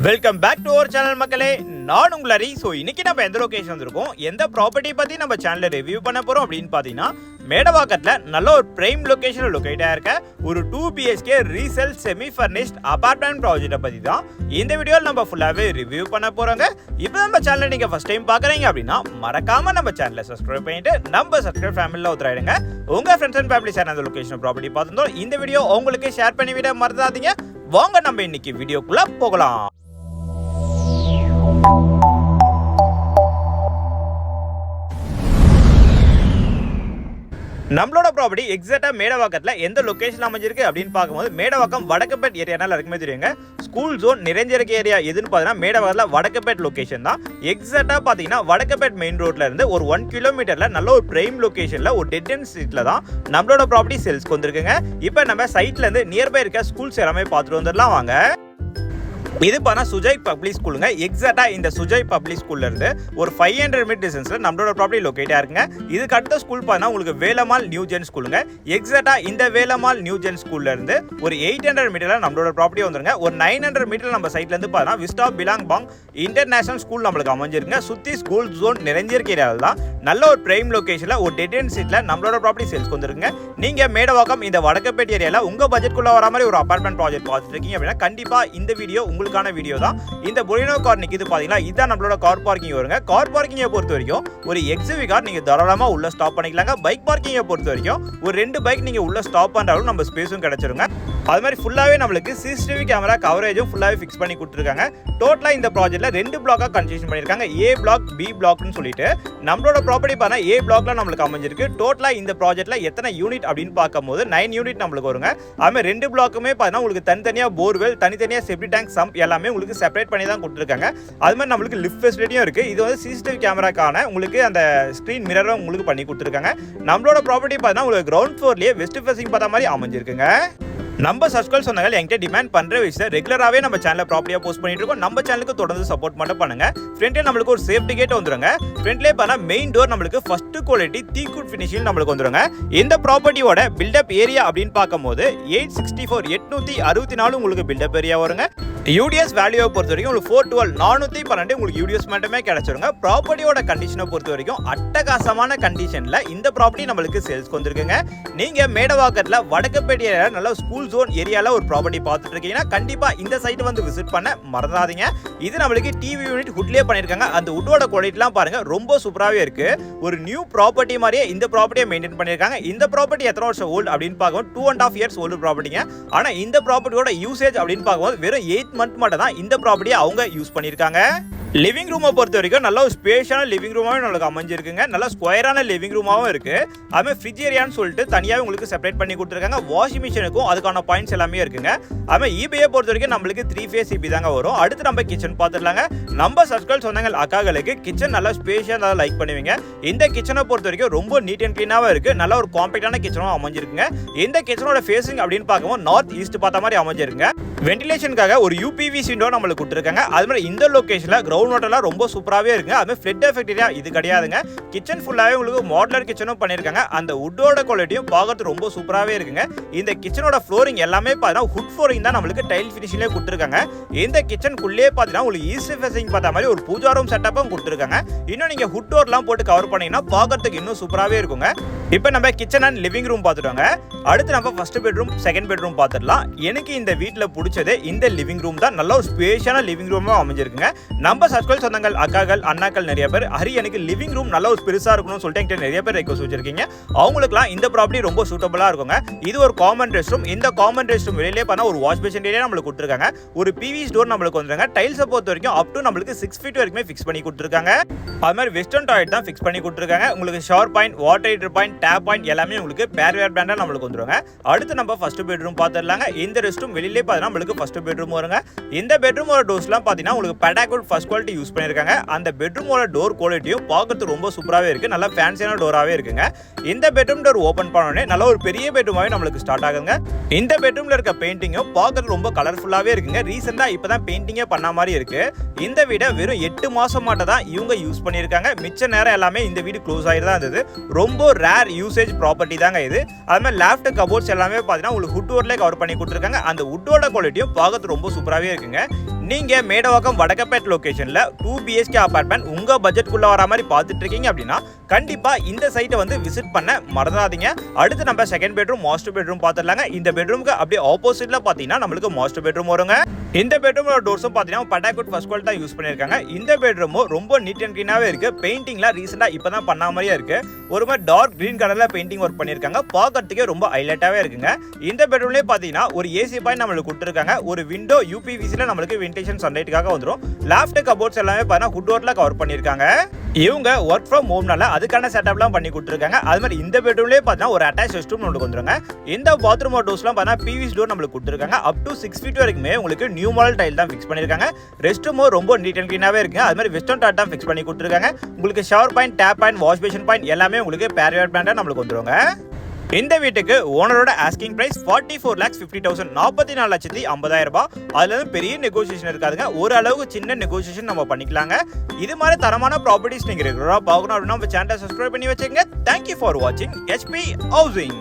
Welcome back to our channel மக்களே. நான் உங்கள் ஹரி. ஸோ இன்னைக்கு நம்ம எந்த லொகேஷன் வந்திருக்கோம், எந்த ப்ராப்பர்ட்டி பற்றி நம்ம சேனலில் ரிவ்யூ பண்ண போகிறோம் அப்படின்னு பார்த்தீங்கன்னா, மேடவாக்கத்தில் நல்ல ஒரு பிரைம் லொகேஷனில் லொக்கேட் ஆயிருக்க ஒரு 2 BHK resale semi furnished apartment ப்ராஜெக்ட்டை பற்றி தான் இந்த வீடியோவில் நம்ம ஃபுல்லாகவே ரிவ்யூ பண்ண போகிறோங்க. இப்போ நம்ம சேனலை நீங்கள் ஃபஸ்ட் டைம் பார்க்குறீங்க அப்படின்னா மறக்காமல் நம்ம சேனலை சப்ஸ்கிரைப் பண்ணிட்டு நம்ம சப்ஸ்கிரைப் ஃபேமிலியில் ஒருத்தராயிடுங்க. உங்கள் ஃப்ரெண்ட்ஸ் அண்ட் ஃபேமிலி சேனல் அந்த லொகேஷன் ப்ராப்பர்ட்டி பார்த்துருந்தோம் இந்த வீடியோ உங்களுக்கு ஷேர் பண்ணி விட மறந்துடாதீங்க. வாங்க நம்ம இன்னைக்கு வீடியோக்குள்ளே போகலாம். நம்மளோட ப்ராப்பர்ட்டி எக்ஸாக்டா மேடவாக்கத்தில் எந்த லொகேஷன் அமைஞ்சிருக்கு அப்படின்னு பார்க்கும்போது, மேடவாக்கம் வடக்குப்பேட் ஏரியானால இருக்குமே தெரியுங்க. ஸ்கூல் ஜோன் நிறைஞ்சிருக்க ஏரியா எதுன்னு பார்த்தீங்கன்னா மேடவாக்கத்தில் வடக்குப்பேட் லொகேஷன் தான். எக்ஸாக்டா பார்த்தீங்கன்னா வடக்குப்பேட் மெயின் ரோட்ல இருந்து ஒரு 1 கிலோமீட்டர்ல நல்ல ஒரு பிரைம் லொகேஷன்ல ஒரு டெட் எண்ட் ஸ்ட்ரீட்ல தான் நம்மளோட ப்ராப்பர்ட்டி சேல்ஸ்க்கு வந்திருக்குங்க. இப்போ நம்ம சைட்ல இருந்து நியர்பை இருக்க ஸ்கூல்ஸ் எல்லாமே பார்த்துட்டு வந்துடலாம் வாங்க. இது பார்த்தா சுஜய் பப்ளிக் ஸ்கூலுங்க. எக்ஸாக்டா இந்த சுஜய் பப்ளிக் ஸ்கூல்ல இருந்து ஒரு 500 மீட்டர் டிஸ்டன்ஸ்ல நம்மளோட ப்ராப்பர்ட்டி லொகேட்டா இருக்குங்க. இதுக்கு அடுத்த ஸ்கூல் பார்த்தா உங்களுக்கு வேலம்மாள் நியூ ஜென் ஸ்கூலுங்க. எக்ஸாக்டா இந்த வேலம்மாள் நியூ ஜென் ஸ்கூல்ல இருந்து ஒரு 800 மீட்டர்ல நம்மளோட ப்ராப்பர்ட்டி வந்துருங்க. ஒரு 900 மீட்டர் நம்ம சைட்ல இருந்து பார்த்தா விஸ்டா பிலாங் பாங் இன்டர்நேஷனல் ஸ்கூல் நம்மளுக்கு அமைஞ்சிருங்க. சுத்தி ஸ்கூல் ஜோன் நிறைஞ்சிருக்க ஏரியாவில் தான் நல்ல ஒரு பிரைம் லொகேஷன்ல ஒரு டெட் எண்ட் சீட்ல நம்மளோட ப்ராப்பர்ட்டி சேல்ஸ்க்கு வந்துருங்க. நீங்க மேடவாக்கம் இந்த வடக்குப்பேட் ஏரியால உங்க பட்ஜெட்குள்ள வர மாதிரி ஒரு அபார்ட்மெண்ட் ப்ராஜெக்ட் பார்த்துட்டு இருக்கீங்க அப்படின்னா கண்டிப்பா இந்த வீடியோ உங்களுக்கான வீடியோ தான். இந்த பொலினோ கார் நிக்குது பாத்தீங்களா, இதான் நம்மளோட கார் பார்க்கிங் வருங்க. கார் பார்க்கிங்கை பொறுத்த வரைக்கும் ஒரு எக்ஸ்யூவி கார் நீங்க தாராளமா உள்ள ஸ்டாப் பண்ணிக்கலாங்க. பைக் பார்க்கிங்கை பொறுத்த வரைக்கும் ஒரு 2 பைக் நீங்க உள்ள ஸ்டாப் பண்றாலும் நம்ம ஸ்பேஸும் கிடைச்சிருங்க. அது மாதிரி ஃபுல்லாவே நம்மளுக்கு CCTV கேமரா கவரேஜும் ஃபுல்லாவே ஃபிக்ஸ் பண்ணி கொடுத்துருக்காங்க. டோட்டலா இந்த ப்ராஜெக்ட்ல 2 பிளாக்கா கன்ஸ்ட்ரக்ஷன் பண்ணிருக்காங்க. A பிளாக், B பிளாக்னு சொல்லிட்டு நம்மளோட ப்ராப்பர்ட்டி பார்த்தா A பிளாக்ல நம்மளுக்கு அமைஞ்சிருக்கு. டோட்டலா இந்த ப்ராஜெக்ட்ல எத்தனை யூனிட் அப்படின்னு பார்க்கும்போது 9 யூனிட் நம்மளுக்கு வருங்க. அதுமே 2 பிளாக்குமே பார்த்தா உங்களுக்கு தனித்தனியா போர்வெல், தனித்தனியா செப்டி டேங்க், சம்ப் எல்லாமே உங்களுக்கு செப்பரேட் பண்ணி தான் கொடுத்துருக்காங்க. அது மாதிரி நம்மளுக்கு லிஃப்ட் ஃபெசிலிட்டியும் இருக்கு. இது வந்து CCTV கேமராக்கான உங்களுக்கு அந்த ஸ்கிரீன் மிரரும் உங்களுக்கு பண்ணி கொடுத்துருக்காங்க. நம்மளோட ப்ராப்பர்ட்டி பார்த்தா உங்களுக்கு கிரவுண்ட் ஃப்ளோர்லயே வெஸ்ட் ஃபேசிங் பார்த்த மாதிரி அமைஞ்சிருக்குங்க. நம்ம சப்ஸ்கிரைப் சொன்னாங்க என்கிட்ட டிமாண்ட் பண்ற விஷயம் ரெகுலராகவே நம்ம சேனல்ல ப்ராப்பர்ட்டியா போஸ்ட் பண்ணிட்டு இருக்கோம். நம்ம சேனலுக்கு தொடர்ந்து சப்போர்ட் மட்டும் பண்ணுங்க. ஃப்ரண்ட்ல நம்மளுக்கு ஒரு சேஃப்டி கேட் வந்துருங்க. ஃப்ரண்ட்லயே பார்த்தா மெயின் டோர் நம்மளுக்கு ஃபர்ஸ்ட் குவாலிட்டி தீக்குட் ஃபினிஷிங் நம்மளுக்கு வந்துருங்க. இந்த ப்ராப்பர்ட்டியோட பில்டப் ஏரியா அப்படின்னு பார்க்கும்போது 864 உங்களுக்கு பில்டப் ஏரியா வருங்க. UDS வேல்யூவை பொறுத்த வரைக்கும் உங்களுக்கு 412 412 உங்களுக்கு UDS மட்டுமே கிடைச்சிருங்க. ப்ராப்பர்ட்டியோட கண்டிஷனை பொறுத்த வரைக்கும் அட்டகாசமான கண்டிஷன்ல இந்த ப்ராப்பர்ட்டி நம்மளுக்கு சேல்ஸ்க்கு வந்திருக்குங்க. நீங்க மேடவாக்கத்துல வடக்குப்பேட் ஏரியால நல்ல ஸ்கூல் ஜோன் ஏரியால ஒரு ப்ராப்பர்ட்டி பார்த்துட்டு இருக்கீங்கன்னா கண்டிப்பா இந்த சைட் வந்து விசிட் பண்ண மறந்துடாதீங்க. இது நம்மளுக்கு டிவி யூனிட் வுட்லயே பண்ணிருக்காங்க. அந்த வுட்டோட குவாலிட்டிலாம் பாருங்க ரொம்ப சூப்பராகவே இருக்கு. ஒரு நியூ ப்ராப்பர்ட்டி மாதிரியே இந்த ப்ராப்பர்ட்டியை மெயின்டைன் பண்ணிருக்காங்க. இந்த ப்ராப்பர்ட்டி எத்தனை வருஷம் ஓல்டு அப்படின்னு பார்க்கும்போது 2.5 இயர்ஸ் ஓல்டு ப்ராப்பர்ட்டிங்க. ஆனா இந்த ப்ராப்பர்ட்டியோட யூசேஜ் அப்படின்னு பார்க்கும்போது வெறும் 8 மந்த் மட்டும் தான் இந்த ப்ராப்பர்ட்டியை அவங்க யூஸ் பண்ணிருக்காங்க. லிவிங் ரூமை பொறுத்த வரைக்கும் நல்ல ஒரு ஸ்பேஷியான லிவிங் ரூமாவே நம்மளுக்கு அமைஞ்சிருக்குங்க. நல்ல ஸ்கொயரான லிவிங் ரூமாவும் இருக்கு. அதுமே ஃப்ரிட்ஜ் ஏரியான்னு சொல்லிட்டு தனியாகவே உங்களுக்கு செப்பரேட் பண்ணி கொடுத்துருக்காங்க. வாஷிங் மிஷினுக்கும் அதுக்கான பாயிண்ட்ஸ் எல்லாமே இருக்குங்க. அதுமே EBயை பொறுத்த வரைக்கும் நம்மளுக்கு 3 phase EB தாங்க வரும். அடுத்து நம்ம கிச்சன் பார்த்துடலாங்க. நம்ம சப்ஸ்கிரைப் சொன்னாங்க அக்காக்களுக்கு கிச்சன் நல்லா ஸ்பேஷியா நல்லா லைக் பண்ணுவீங்க. இந்த கிச்சனை பொறுத்த வரைக்கும் ரொம்ப நீட் அண்ட் கிளீனாவே இருக்கு. நல்ல ஒரு காம்பேக்டான கிச்சனும் அமைஞ்சிருக்குங்க. இந்த கிச்சனோட ஃபேசிங் அப்படின்னு பார்க்கும்போது நார்த் ஈஸ்ட் பார்த்த மாதிரி அமைஞ்சிருக்குங்க. வென்டிலேஷனுக்காக ஒரு UPVC விண்டோ நம்மளுக்கு கொடுத்துருக்காங்க. அது மாதிரி இந்த லொகேஷன்ல கிரவுண்ட் வாட்டர்லாம் ரொம்ப சூப்பராகவே இருக்குங்க. அதுமாதிரி ஃப்ளட் எஃபெக்ட் ஏரியா இது கிடையாதுங்க. கிச்சன் ஃபுல்லாகவே உங்களுக்கு மாடுலர் கிச்சனும் பண்ணியிருக்காங்க. அந்த வுட்டோட குவாலிட்டியும் பார்க்கறது ரொம்ப சூப்பராகவே இருக்குங்க. இந்த கிச்சனோட ஃப்ளோரிங் எல்லாமே பார்த்தீங்கன்னா வுட் ஃப்ளோரிங் தான் நம்மளுக்கு டைல் ஃபினிஷிங்லேயே கொடுத்துருக்காங்க. இந்த கிச்சனுக்குள்ளேயே பார்த்தீங்கன்னா உங்களுக்கு ஈஸ்ட் ஃபேசிங் பார்த்த மாதிரி ஒரு பூஜா ரூம் செட்டப்பும் கொடுத்துருக்காங்க. இன்னும் நீங்கள் வுட் டோர்லாம் போட்டு கவர் பண்ணீங்கன்னா பார்க்கறதுக்கு இன்னும் சூப்பராகவே இருக்குங்க. இப்போ நம்ம கிச்சன் அண்ட் லிவிங் ரூம் பார்த்துட்டோங்க. அடுத்து நம்ம ஃபர்ஸ்ட் பெட்ரூம், செகண்ட் பெட்ரூம் பார்த்துடலாம். எனக்கு இந்த வீட்டில் பிடிச்சது இந்த லிவிங் ரூம் தான். நல்ல ஒரு ஸ்பேஷியான லிவிங் ரூமாக அமைஞ்சிருக்குங்க. நம்ம சப்ஸ்கிரைப் சொந்தங்கள் அக்காக்கள் அண்ணாக்கள் நிறைய பேர் ஹரி எனக்கு லிவிங் ரூம் நல்ல ஒரு பெருசாக இருக்கணும்னு சொல்லிட்டு என்கிட்ட நிறைய பேர் ரெக்வஸ்ட் வச்சிருக்கீங்க. அவங்களுக்குலாம் இந்த ப்ராப்பர்ட்டி ரொம்ப சூட்டபுளாக இருக்குங்க. இது ஒரு காமன் ரெஸ்ட் ரூம். இந்த காமன் ரெஸ்ட் ரூம் வெளியிலே பார்த்தா ஒரு வாஷ் பேஷன் ஏரியா நம்மளுக்கு கொடுத்துருக்காங்க. ஒரு PVC டோர் நம்மளுக்கு வந்துருங்க. டைல்ஸை பொறுத்த வரைக்கும் அப் டு நம்மளுக்கு 6 feet வரைக்குமே ஃபிக்ஸ் பண்ணி கொடுத்துருக்காங்க. அது மாதிரி வெஸ்டர்ன் டாய்லெட் தான் ஃபிக்ஸ் பண்ணி கொடுத்துருக்காங்க. உங்களுக்கு shower point, water heater point, tap point எல்லாமே உங்களுக்கு பேர்வேர் பிராண்டா நம்மளுக்கு வந்துருங்க. அடுத்து நம்ம ஃபர்ஸ்ட் பெட்ரூம் பார்த்துடலாங்க. இந்த ரெஸ்ட் ரூம் வெளியிலே பார்த்தா நம்மளுக்கு ஃபர்ஸ்ட் பெட்ரூம் வருங்க. இந்த பெட்ரூமோட டோர்ஸ்லாம் பார்த்தீங்கன்னா உங்களுக்கு பெடாகுட் ஃபர்ஸ்ட் குவாலிட்டி யூஸ் பண்ணியிருக்காங்க. அந்த பெட்ரூமோட டோர் குவாலிட்டியும் பார்க்கறதுக்கு ரொம்ப சூப்பராகவே இருக்குது. நல்லா ஃபேன்சியான டோராகவே இருக்குங்க. இந்த பெட்ரூம் டோர் ஓப்பன் பண்ணோடனே நல்ல ஒரு பெரிய பெட்ரூமாகவே நம்மளுக்கு ஸ்டார்ட் ஆகுங்க. இந்த பெட்ரூமில் இருக்க பெயிண்டிங்கும் பார்க்கறதுக்கு ரொம்ப கலர்ஃபுல்லாகவே இருக்குங்க. ரீசெண்டாக இப்போ தான் பெயிண்டிங்கே பண்ண மாதிரி இருக்குது. இந்த வீடை வெறும் 8 மாதம் மட்டும் தான் இவங்க யூஸ் பண்ணியிருக்காங்க. மிச்ச நேரம் எல்லாமே இந்த வீடு க்ளோஸ் ஆகிட்டு தான் இருந்தது. ரொம்ப ரேர் யூசேஜ் ப்ராப்பர்ட்டி தாங்க இது. அது மாதிரி லேஃப்ட் கபோர்ட்ஸ் எல்லாமே பார்த்தீங்கன்னா உங்களுக்கு வுட் ஒர்க்லேயே கவர் பண்ணி கொடுத்துருக்காங்க. அந்த வுட்டோட குவாலிட்டியும் பார்க்கறதுக்கு ரொம்ப சூப்பராகவே இருக்குங்க. நீங்கள் மேடவாக்கம் வடக்கப்பேட் லொகேஷனில் 2 BHK அபார்ட்மெண்ட் உங்கள் பட்ஜெட்குள்ளே வர மாதிரி பார்த்துட்டு இருக்கீங்க அப்படின்னா கண்டிப்பாக இந்த சைட்டை வந்து விசிட் பண்ண மறந்துடாதீங்க. அடுத்து நம்ம செகண்ட் பெட்ரூம் மாஸ்டர் பெட்ரூம் பார்த்துடலாங்க. இந்த பெட்ரூமுக்கு அப்படியே ஆப்போசிட்டில் பார்த்தீங்கன்னா நம்மளுக்கு மாஸ்டர் பெட்ரூம் வருங்க. இந்த பெட்ரூமோட டோர்ஸும் பார்த்தீங்கன்னா பட்டாக்குட் ஃபர்ஸ்ட் குவாலிட்டி தான் யூஸ் பண்ணியிருக்காங்க. இந்த பெட்ரூமும் ரொம்ப நீட் அண்ட் க்ளீனாகவே இருக்குது. பெயிண்டிங்லாம் ரீசெண்டாக இப்போ தான் பண்ண மாதிரியே இருக்குது. ஒரு மாதிரி டார்க் க்ரீன் கலரில் பெயிண்டிங் ஒர்க் பண்ணியிருக்காங்க. பார்க்கறதுக்கே ரொம்ப ஹைலைட்டாகவே இருக்குங்க. இந்த பெட்ரூம்லேயே பார்த்தீங்கன்னா ஒரு ஏசி பாயிண்ட் நம்மளுக்கு கொடுத்துருக்காங்க. ஒரு விண்டோ UPVCயில் நம்மளுக்கு வென்டிலேஷன் சன்லைட்டுக்காக வந்துடும். லேஃப்ட் கபோர்ட்ஸ் எல்லாமே பார்த்தீங்கன்னா வுட் ஒர்க்கில் கவர் பண்ணியிருக்காங்க. இவங்க ஒர்க் ஃப்ரம் ஹோம்னால அதுக்கான செட்டப்லாம் பண்ணி கொடுத்துருக்காங்க. அது மாதிரி இந்த பெட்ரூம்லேயே பார்த்தீங்கன்னா ஒரு அட்டாச் ரெஸ்ட் ரூம் நம்மளுக்கு வந்துருங்க. இந்த பாத்ரூம் டோர்ஸ்லாம் பார்த்தீங்கன்னா PVC டோர் நம்மளுக்கு கொடுத்துருக்காங்க. அப் டு 6 feet வரைக்குமே உங்களுக்கு நியூ மாடல் டைல் தான் ஃபிக்ஸ் பண்ணியிருக்காங்க. ரெஸ்ட் ரூமும் ரொம்ப நீட் அண்ட் க்ளீனாகவே இருக்குங்க. அது மாதிரி வெஸ்டர்ன் டாட் தான் ஃபிக்ஸ் பண்ணி கொடுத்துருக்காங்க. உங்களுக்கு shower point, tap point, wash basin point எல்லாமே உங்களுக்கு பேரியர் பிராண்டாக நம்மளுக்கு வந்துருங்க. இந்த வீட்டுக்கு ஓனரோட ஆஸ்கிங் பிரைஸ் 44,50,000 44,50,000 ரூபாய். அதுல இருந்து பெரிய நெகோசியேஷன் இருக்காதுங்க. ஒரு அளவுக்கு சின்ன நெகோசியேஷன் நம்ம பண்ணிக்கலாங்க. இது மாதிரி தரமான ப்ராப்பர்ட்டிஸ் நீங்க ரெகுலரா பார்க்கணும் அப்படின்னா நம்ம சேனலை சப்ஸ்கிரைப் பண்ணி வச்சுக்கோங்க. தேங்க்யூ ஃபார் வாட்சிங் HP ஹவுசிங்.